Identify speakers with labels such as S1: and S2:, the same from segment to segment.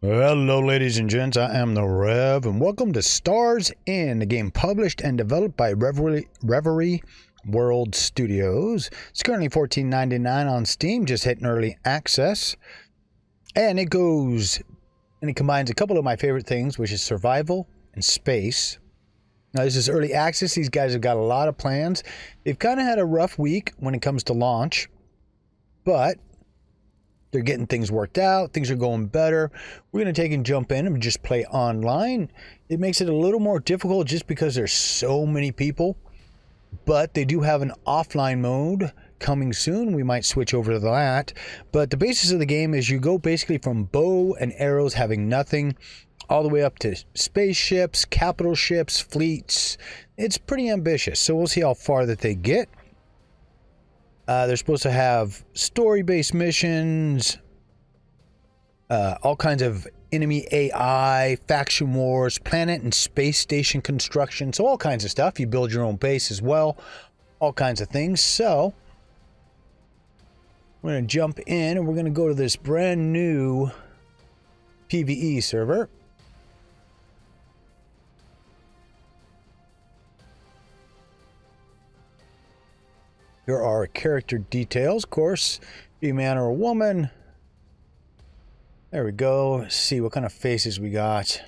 S1: Hello ladies and gents, I am the Rev, and welcome to Stars In, a game published and developed by Reverie World Studios. It's currently $14.99 on Steam, just hitting early access. And it combines a couple of my favorite things, which is survival and space. Now this is early access, these guys have got a lot of plans. They've kind of had a rough week when it comes to launch, but they're getting things worked out. Things are going better. We're going to take and jump in and just play online. It makes it a little more difficult just because there's so many people. But they do have an offline mode coming soon. We might switch over to that. But the basis of the game is you go basically from bow and arrows having nothing all the way up to spaceships, capital ships, fleets. It's pretty ambitious. So we'll see how far that they get. They're supposed to have story-based missions, all kinds of enemy AI, faction wars, planet and space station construction, so all kinds of stuff. You build your own base as well, all kinds of things. So we're going to jump in and we're going to go to this brand new PvE server. Here are character details, of course, be a man or a woman. There we go. Let's see what kind of faces we got.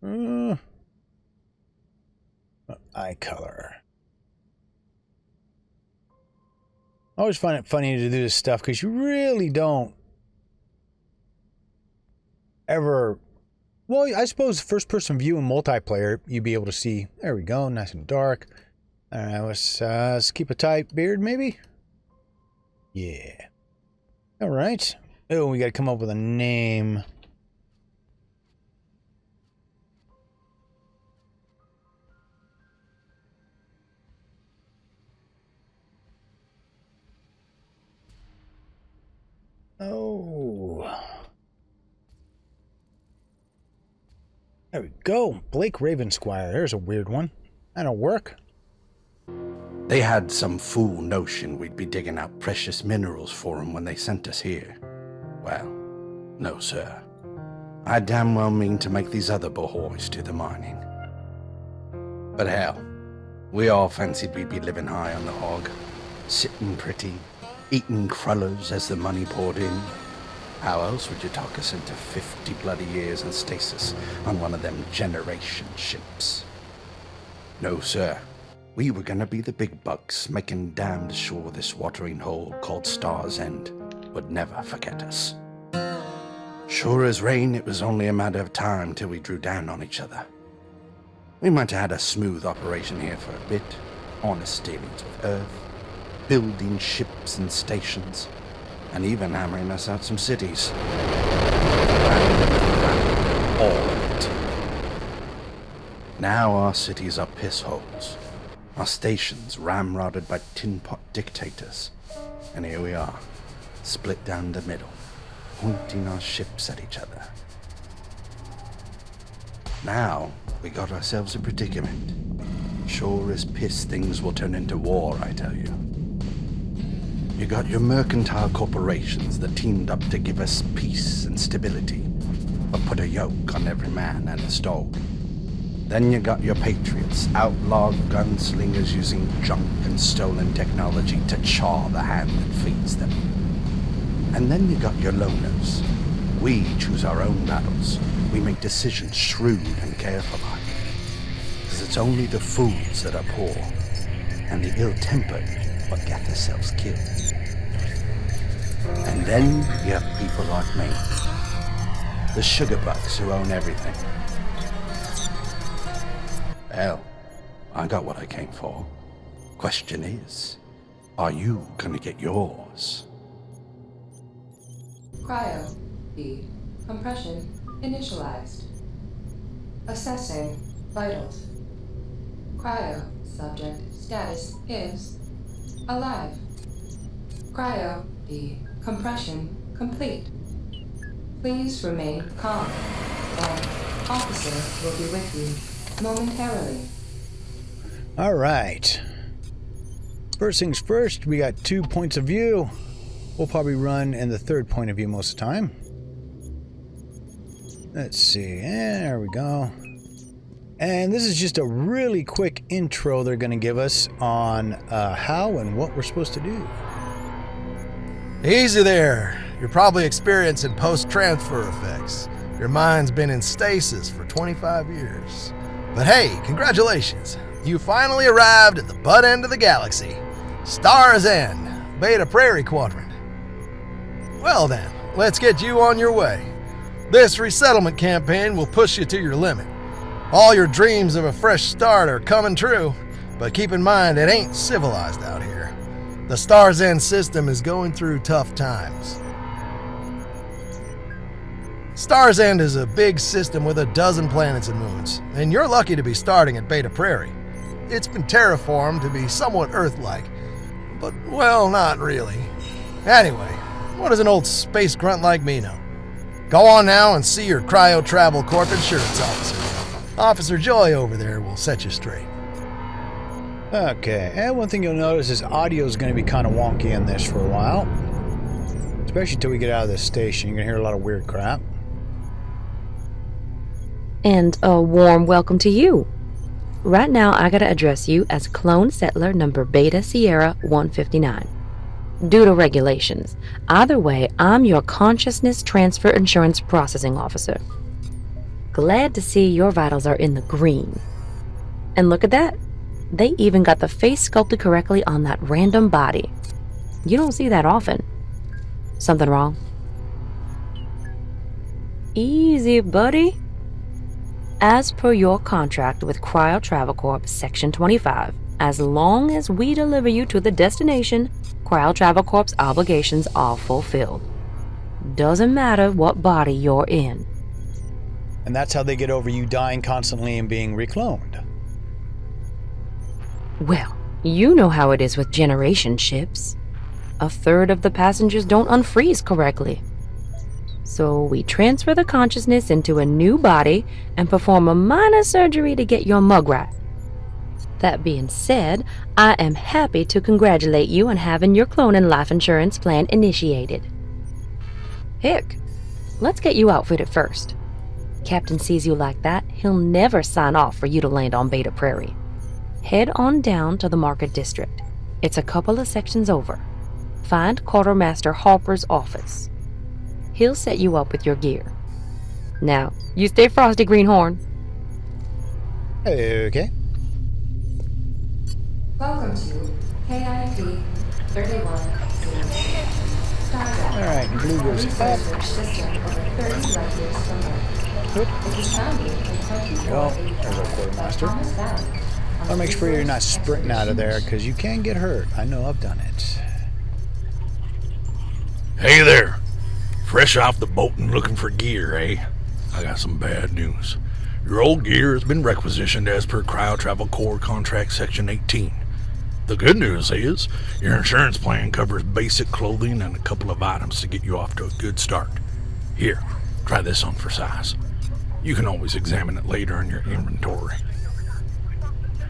S1: Eye color. I always find it funny to do this stuff because you really don't ever... Well, I suppose first-person view in multiplayer, you'd be able to see. There we go, nice and dark. All right, let's keep a tight beard, maybe. Yeah. All right. Oh, we got to come up with a name. Oh. There we go. Blake Ravensquire. There's a weird one. That'll work.
S2: They had some fool notion we'd be digging out precious minerals for them when they sent us here. Well, no, sir. I damn well mean to make these other boys do the mining. But hell, we all fancied we'd be living high on the hog, sitting pretty, eating crullers as the money poured in. How else would you talk us into 50 bloody years in stasis on one of them generation ships? No, sir. We were gonna be the big bucks, making damned sure this watering hole called Star's End would never forget us. Sure as rain, it was only a matter of time till we drew down on each other. We might have had a smooth operation here for a bit, honest dealings with Earth, building ships and stations, and even hammering us out some cities. All of it. Now our cities are piss holes. Our stations ramrodded by tin-pot dictators. And here we are, split down the middle, pointing our ships at each other. Now, we got ourselves a predicament. Sure as piss things will turn into war, I tell you. You got your mercantile corporations that teamed up to give us peace and stability, but put a yoke on every man and his dog. Then you got your patriots, outlaw gunslingers using junk and stolen technology to chaw the hand that feeds them. And then you got your loners. We choose our own battles. We make decisions shrewd and careful like. Because it's only the fools that are poor, and the ill-tempered what get themselves killed. And then you have people like me, the sugar bucks who own everything. Hell, I got what I came for. Question is, are you gonna get yours?
S3: Cryo feed compression initialized. Assessing vitals. Cryo subject status is alive. Cryo decompression complete. Please remain calm. An officer will be with you momentarily.
S1: All right. First things first, we got 2 points of view. We'll probably run in the third point of view most of the time. Let's see, there we go. And this is just a really quick intro they're going to give us on how and what we're supposed to do.
S4: Easy there. You're probably experiencing post-transfer effects. Your mind's been in stasis for 25 years. But hey, congratulations. You finally arrived at the butt end of the galaxy. Star's End, Beta Prairie Quadrant. Well then, let's get you on your way. This resettlement campaign will push you to your limit. All your dreams of a fresh start are coming true, but keep in mind it ain't civilized out here. The Star's End system is going through tough times. Star's End is a big system with a dozen planets and moons, and you're lucky to be starting at Beta Prairie. It's been terraformed to be somewhat Earth-like, but, well, not really. Anyway, what does an old space grunt like me know? Go on now and see your Cryo Travel Corp insurance officer. Officer Joy over there will set you straight.
S1: Okay, and one thing you'll notice is audio is going to be kind of wonky in this for a while. Especially until we get out of this station. You're going to hear a lot of weird crap.
S5: And a warm welcome to you. Right now, I gotta address you as Clone Settler number Beta Sierra 159. Due to regulations, either way, I'm your Consciousness Transfer Insurance Processing Officer. Glad to see your vitals are in the green. And look at that. They even got the face sculpted correctly on that random body. You don't see that often. Something wrong? Easy, buddy. As per your contract with Cryo Travel Corp, Section 25, as long as we deliver you to the destination, Cryo Travel Corp's obligations are fulfilled. Doesn't matter what body you're in.
S1: And that's how they get over you dying constantly and being recloned.
S5: Well, you know how it is with generation ships. A third of the passengers don't unfreeze correctly. So we transfer the consciousness into a new body and perform a minor surgery to get your mug right. That being said, I am happy to congratulate you on having your cloning life insurance plan initiated. Heck, let's get you outfitted first. Captain sees you like that, he'll never sign off for you to land on Beta Prairie. Head on down to the Market District. It's a couple of sections over. Find Quartermaster Harper's office. He'll set you up with your gear. Now, you stay frosty, Greenhorn.
S1: Okay.
S3: Welcome to KIP 31.
S1: Alright, blue goes up.
S3: Research system over 30 light years from Earth.
S1: Good.
S3: It was founded in 2004.
S1: Well, there's our quartermaster.
S3: Thomas Valley.
S1: I want to make sure you're not sprinting out of there, because you can get hurt. I know, I've done it.
S6: Hey there. Fresh off the boat and looking for gear, eh? I got some bad news. Your old gear has been requisitioned as per Cryo Travel Corps Contract Section 18. The good news is, your insurance plan covers basic clothing and a couple of items to get you off to a good start. Here, try this on for size. You can always examine it later in your inventory.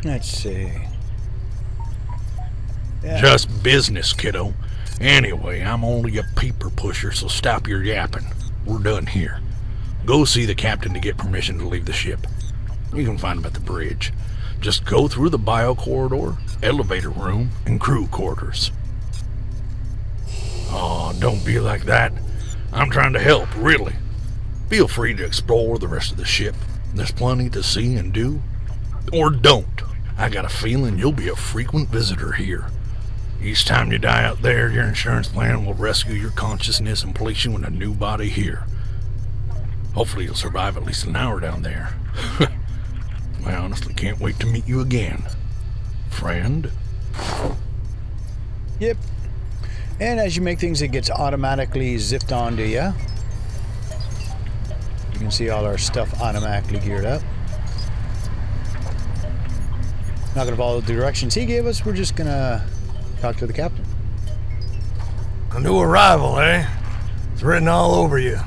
S1: Let's see. Yeah.
S6: Just business, kiddo. Anyway, I'm only a peeper pusher, so stop your yapping. We're done here. Go see the captain to get permission to leave the ship. You can find him at the bridge. Just go through the bio corridor, elevator room, and crew quarters. Oh, don't be like that. I'm trying to help, really. Feel free to explore the rest of the ship. There's plenty to see and do. Or don't. I got a feeling you'll be a frequent visitor here. Each time you die out there, your insurance plan will rescue your consciousness and place you in a new body here. Hopefully you'll survive at least an hour down there. I honestly can't wait to meet you again. Friend?
S1: Yep. And as you make things, it gets automatically zipped onto you. You can see all our stuff automatically geared up. Not going to follow the directions he gave us. We're just going to talk to the captain.
S4: A new arrival, eh? It's written all over you.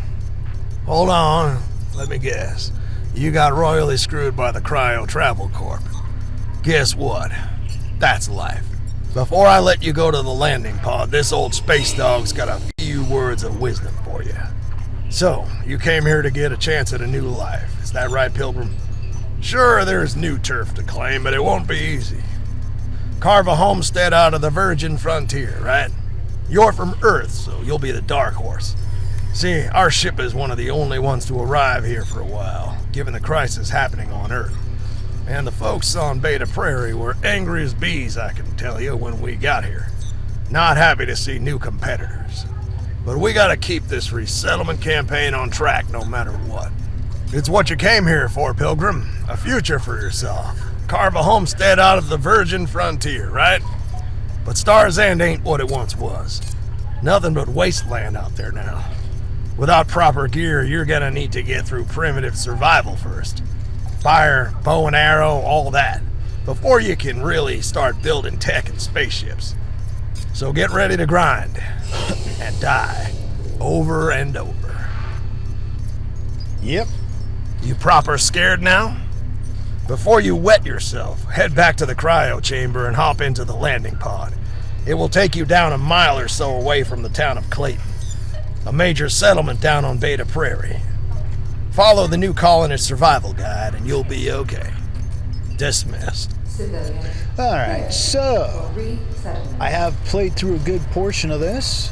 S4: Hold on, let me guess. You got royally screwed by the Cryo Travel Corp. Guess what? That's life. Before I let you go to the landing pod, this old space dog's got a few words of wisdom for you. So, you came here to get a chance at a new life. Is that right, Pilgrim? Sure, there's new turf to claim, but it won't be easy. Carve a homestead out of the virgin frontier, right? You're from Earth, so you'll be the dark horse. See, our ship is one of the only ones to arrive here for a while, given the crisis happening on Earth. And the folks on Beta Prairie were angry as bees, I can tell you, when we got here. Not happy to see new competitors. But we gotta keep this resettlement campaign on track no matter what. It's what you came here for, Pilgrim. A future for yourself. Carve a homestead out of the virgin frontier, right? But Star's End ain't what it once was. Nothing but wasteland out there now. Without proper gear, you're gonna need to get through primitive survival first. Fire, bow and arrow, all that, before you can really start building tech and spaceships. So get ready to grind, and die, over and over.
S1: Yep.
S4: You proper scared now? Before you wet yourself, head back to the cryo chamber and hop into the landing pod. It will take you down a mile or so away from the town of Clayton, a major settlement down on Beta Prairie. Follow the new colonist survival guide and you'll be okay. Dismissed.
S3: Civilian.
S1: Alright, so
S3: Resettlement.
S1: I have played through a good portion of this.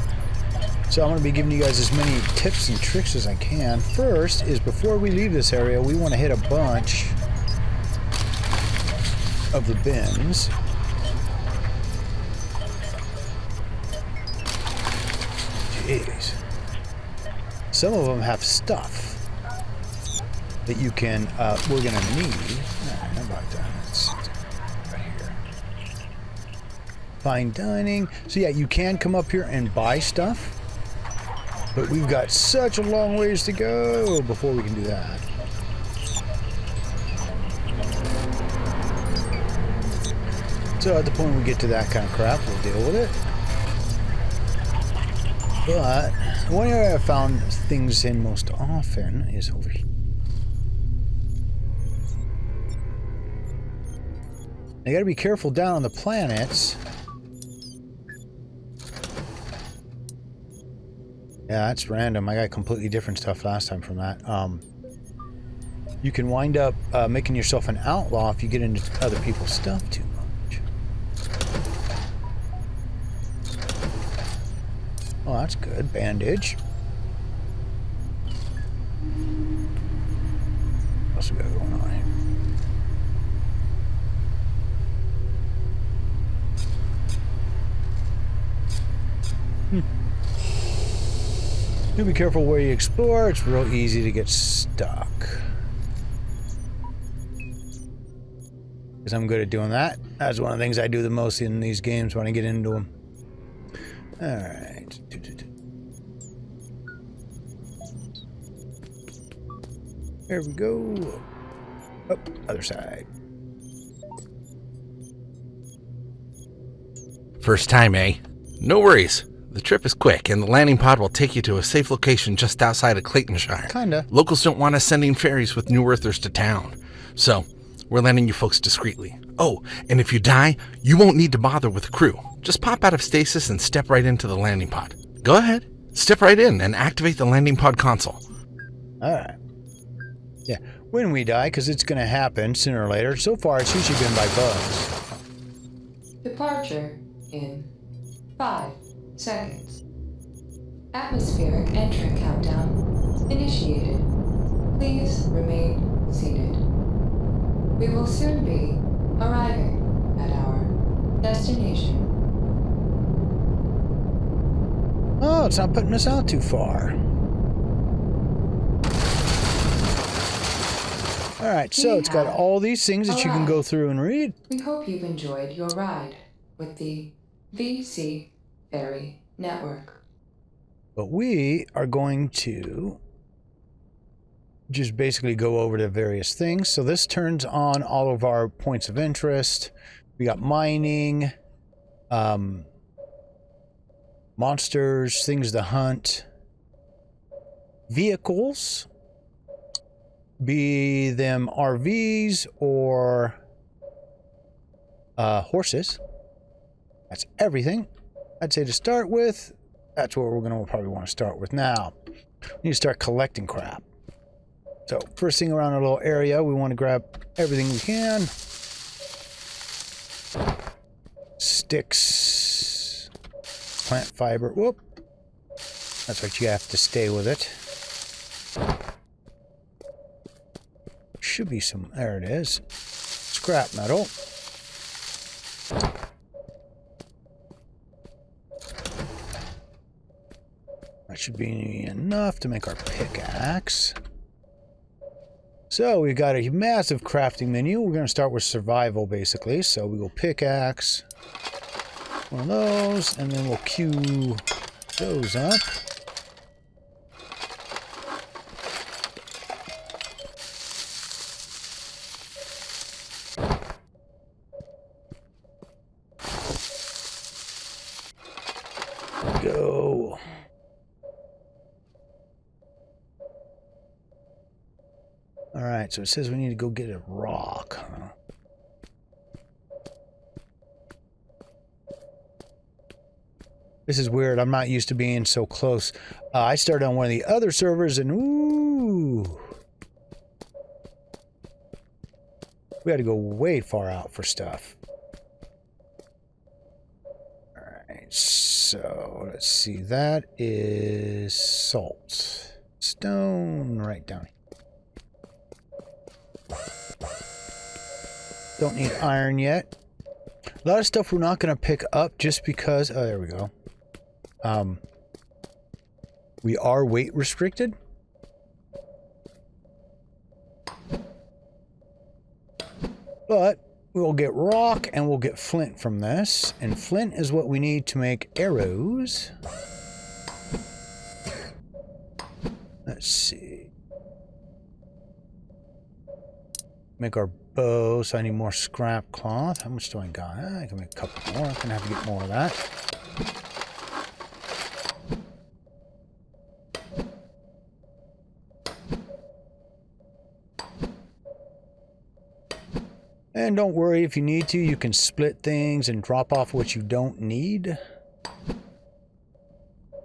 S1: So I'm going to be giving you guys as many tips and tricks as I can. First is before we leave this area, we want to hit a bunch of the bins. Jeez. Some of them have stuff that you can, we're gonna need. How about that? Let's right here. Fine dining. So yeah, you can come up here and buy stuff, but we've got such a long ways to go before we can do that. So at the point we get to that kind of crap, we'll deal with it. But one area I found things in most often is over here. You gotta be careful down on the planets. Yeah, that's random. I got completely different stuff last time from that. You can wind up making yourself an outlaw if you get into other people's stuff too much. Oh, that's good. Bandage. What else we got going on here? Do be careful where you explore. It's real easy to get stuck. Because I'm good at doing that. That's one of the things I do the most in these games when I get into them. Alright. There we go. Oh, other side.
S2: First time, eh? No worries. The trip is quick, and the landing pod will take you to a safe location just outside of Claytonshire.
S1: Kinda.
S2: Locals don't want us sending ferries with New Earthers to town, so we're landing you folks discreetly. Oh, and if you die, you won't need to bother with the crew. Just pop out of stasis and step right into the landing pod. Go ahead. Step right in and activate the landing pod console.
S1: Alright. Yeah, when we die, because it's going to happen sooner or later. So far, it's usually been by bugs.
S3: Departure in 5 seconds. Atmospheric entry countdown initiated. Please remain seated. We will soon be arriving at our destination.
S1: Oh, it's not putting us out too far. Alright, so it's got all these things that you can go through and read.
S3: We hope you've enjoyed your ride with the VC Ferry Network.
S1: But we are going to just basically go over to various things. So this turns on all of our points of interest. We got mining, monsters, things to hunt, vehicles, be them RVs or horses. That's everything. I'd say to start with, that's what we're going to probably want to start with now. We need to start collecting crap. So first thing around our little area, we want to grab everything we can. Sticks, plant fiber. Whoop. That's right, you have to stay with it. Should be some, there it is. Scrap metal. That should be enough to make our pickaxe. So we've got a massive crafting menu. We're going to start with survival, basically. So we go pickaxe, one of those, and then we'll queue those up. Go. Alright, so it says we need to go get a rock, huh? This is weird. I'm not used to being so close. I started on one of the other servers and ooh. We had to go way far out for stuff. Alright, so let's see. That is salt. Stone right down here. Don't need iron yet. A lot of stuff we're not going to pick up just because... Oh, there we go. We are weight restricted. But we'll get rock and we'll get flint from this. And flint is what we need to make arrows. Let's see. Make our bow, so I need more scrap cloth. How much do I got? I can make a couple more. I'm gonna have to get more of that. And don't worry, if you need to, you can split things and drop off what you don't need.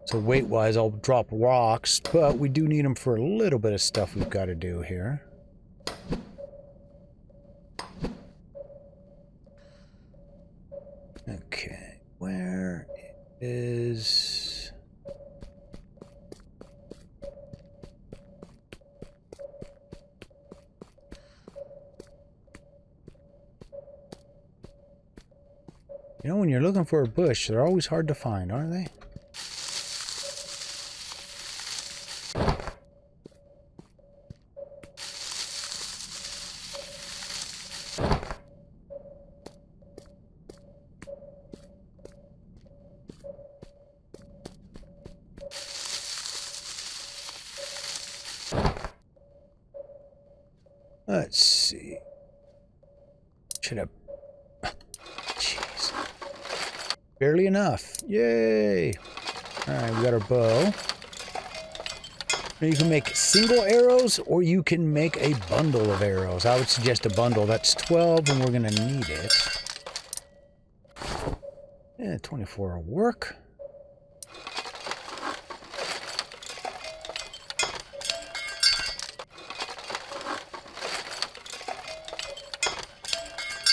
S1: So weight-wise, I'll drop rocks, but we do need them for a little bit of stuff we've got to do here. Okay, where is... You know, when you're looking for a bush, they're always hard to find, aren't they? Let's see. Should have... Jeez. Barely enough. Yay! Alright, we got our bow. Now you can make single arrows, or you can make a bundle of arrows. I would suggest a bundle. That's 12, and we're going to need it. Yeah, 24 will work.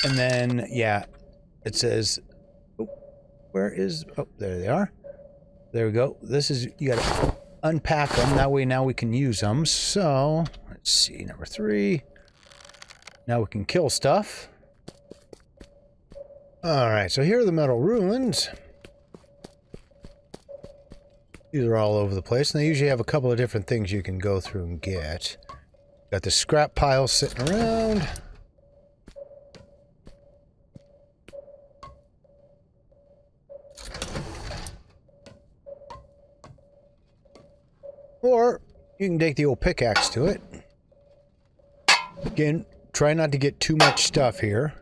S1: And then, yeah, it says, oh, where is, oh, there they are. There we go. This is, you got to unpack them. That way now we can use them. So, let's see, number 3. Now we can kill stuff. All right, so here are the metal ruins. These are all over the place, and they usually have a couple of different things you can go through and get. Got the scrap pile sitting around. Or you can take the old pickaxe to it. Again, try not to get too much stuff here.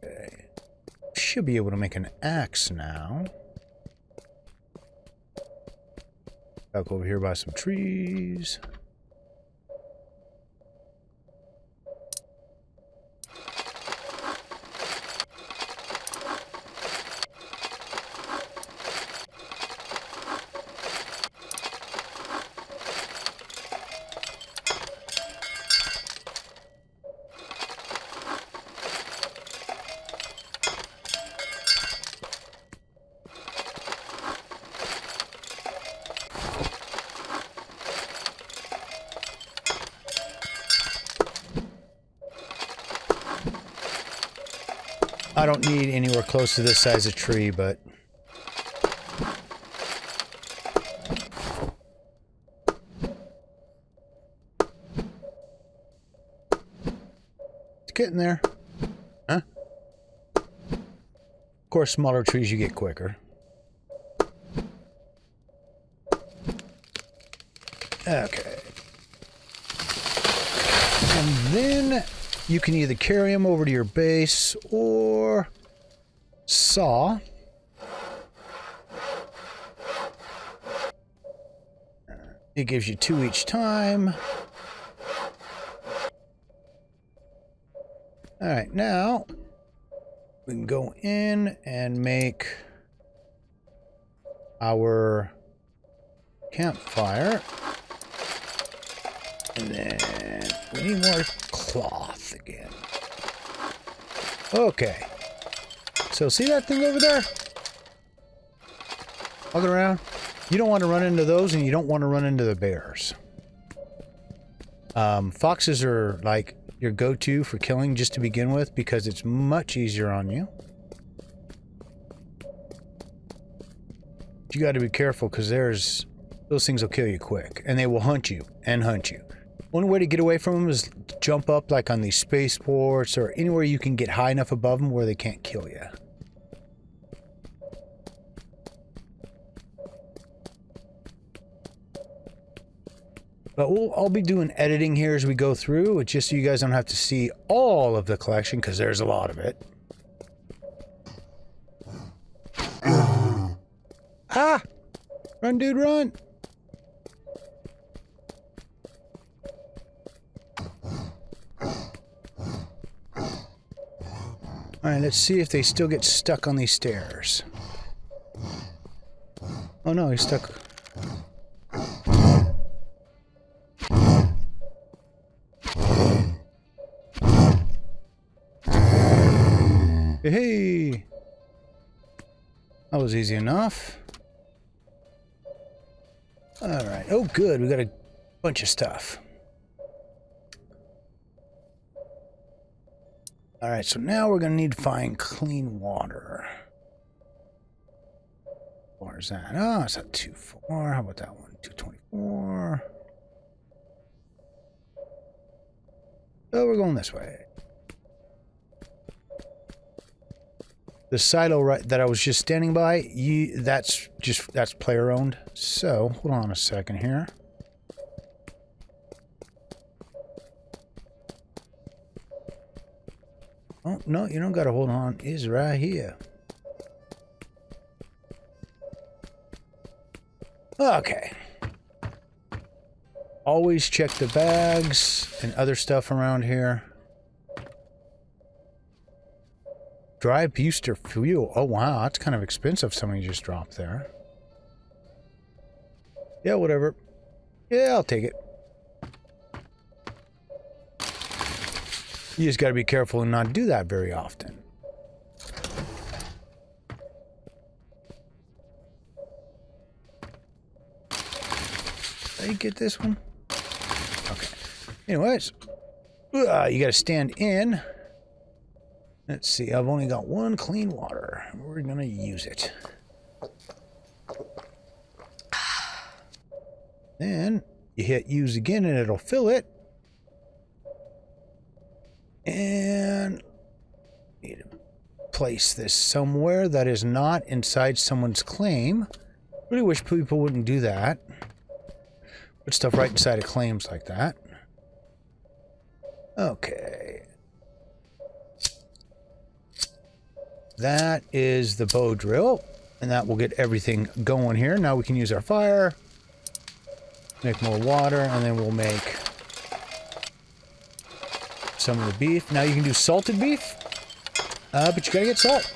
S1: Okay. Should be able to make an axe now. Back over here by some trees. I don't need anywhere close to this size of tree, but... it's getting there. Huh? Of course, smaller trees you get quicker. Okay. And then you can either carry them over to your base or saw. It gives you 2 each time. Alright, now we can go in and make our campfire. And then we need more cloth again. Okay. So see that thing over there? Walking around? You don't want to run into those, and you don't want to run into the bears. Foxes are like your go-to for killing just to begin with because it's much easier on you. But you got to be careful because those things will kill you quick, and they will hunt you and hunt you. One way to get away from them is jump up like on these spaceports or anywhere you can get high enough above them where they can't kill you. But I'll be doing editing here as we go through. It's just so you guys don't have to see all of the collection because there's a lot of it. Ah! Run, dude, run! Alright, let's see if they still get stuck on these stairs. Oh no, he's stuck. Hey! That was easy enough. Alright, oh good, we got a bunch of stuff. Alright, so now we're going to need to find clean water. Where's that? Oh, it's not too far. How about that one? 224. Oh, we're going this way. The silo that I was just standing by, that's player owned. So, hold on a second here. Oh, no, you don't gotta hold on. It's right here. Okay. Always check the bags and other stuff around here. Dry booster fuel. Oh, wow. That's kind of expensive. Somebody just dropped there. Yeah, whatever. Yeah, I'll take it. You just got to be careful and not do that very often. Did I get this one? Okay. Anyways, you got to stand in. Let's see. I've only got one clean water. We're going to use it. Then you hit use again and it'll fill it. And need to place this somewhere that is not inside someone's claim. Really wish people wouldn't do that. Put stuff right inside of claims like that. Okay. That is the bow drill, and that will get everything going here. Now we can use our fire, make more water, and then we'll make some of the beef. Now you can do salted beef, but you gotta get salt.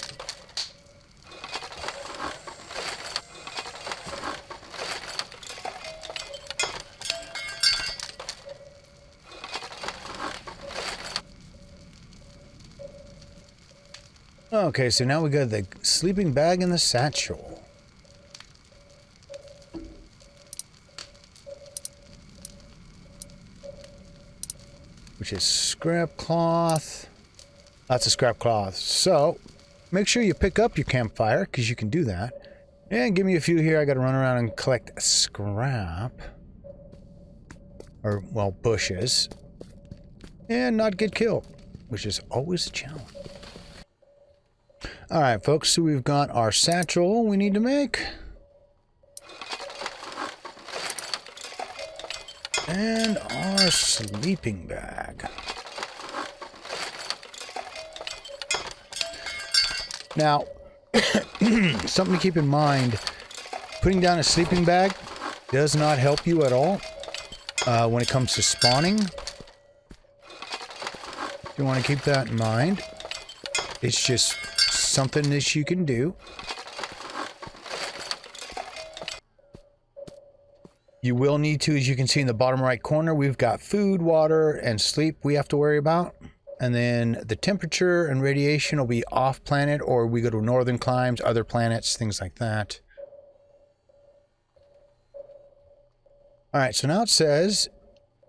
S1: Okay, so now we got the sleeping bag and the satchel. Which is scrap cloth. Lots of scrap cloth. So, make sure you pick up your campfire, because you can do that. And give me a few here. I got to run around and collect scrap. Or, well, bushes. And not get killed, which is always a challenge. Alright, folks, so we've got our satchel we need to make. And our sleeping bag. Now, something to keep in mind, putting down a sleeping bag does not help you at all when it comes to spawning. You want to keep that in mind. It's just something that you can do. You will need to, as you can see in the bottom right corner, we've got food, water, and sleep we have to worry about. And then the temperature and radiation will be off planet, or we go to northern climes, other planets, things like that. Alright, so now it says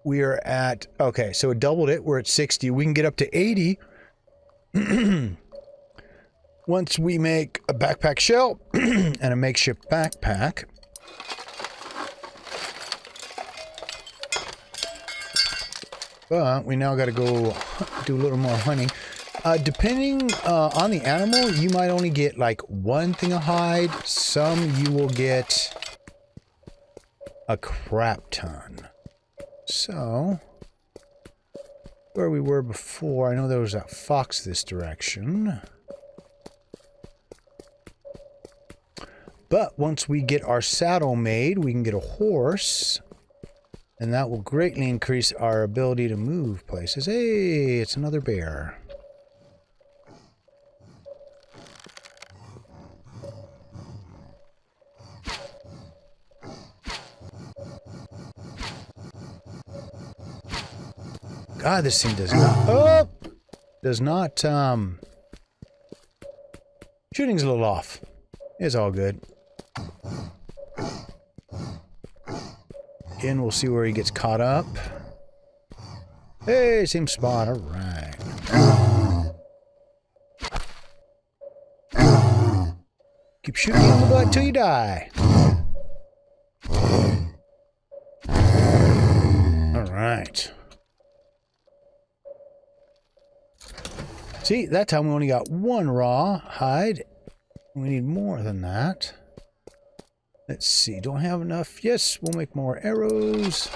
S1: we are at, okay, so it doubled it. We're at 60. We can get up to 80 once we make a backpack shell and a makeshift backpack. But we now got to go do a little more hunting. Depending on the animal, you might only get like one thing of hide. Some you will get a crap ton. So, where we were before, I know there was a fox this direction. But once we get our saddle made, we can get a horse. And that will greatly increase our ability to move places. Hey, it's another bear. God, this thing does not... Oh! Does not, shooting's a little off. It's all good. Again, we'll see where he gets caught up. Hey, same spot. All right. Keep shooting in the butt till you die. All right. See, that time we only got one raw hide. We need more than that. Let's see, don't have enough. Yes, we'll make more arrows.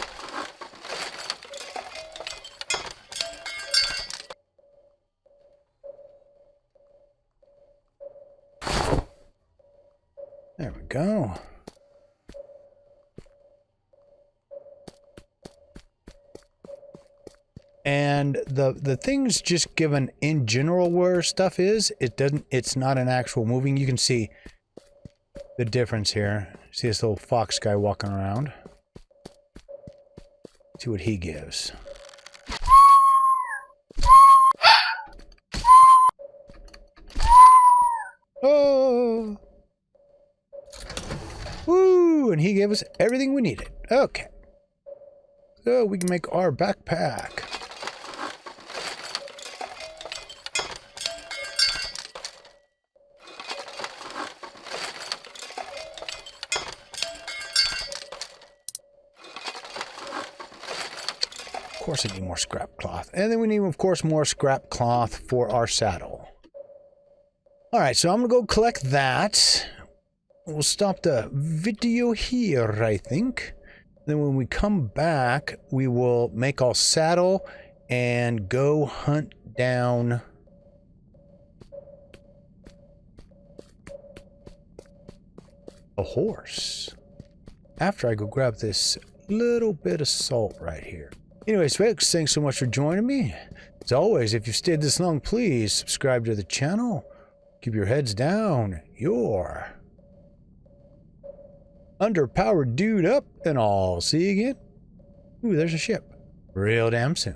S1: There we go. And the things just given in general where stuff is, it's not an actual moving. You can see the difference here. See this little fox guy walking around. See what he gives. Oh! Woo! And he gave us everything we needed. Okay. So we can make our backpack. Of course I need more scrap cloth. And then we need, of course, more scrap cloth for our saddle. Alright, so I'm going to go collect that. We'll stop the video here, I think. Then when we come back, we will make our saddle and go hunt down a horse. After I go grab this little bit of salt right here. Anyways, folks, thanks so much for joining me. As always, if you've stayed this long, please subscribe to the channel. Keep your heads down. You're underpowered dude up, and I'll see you again. Ooh, there's a ship. Real damn soon.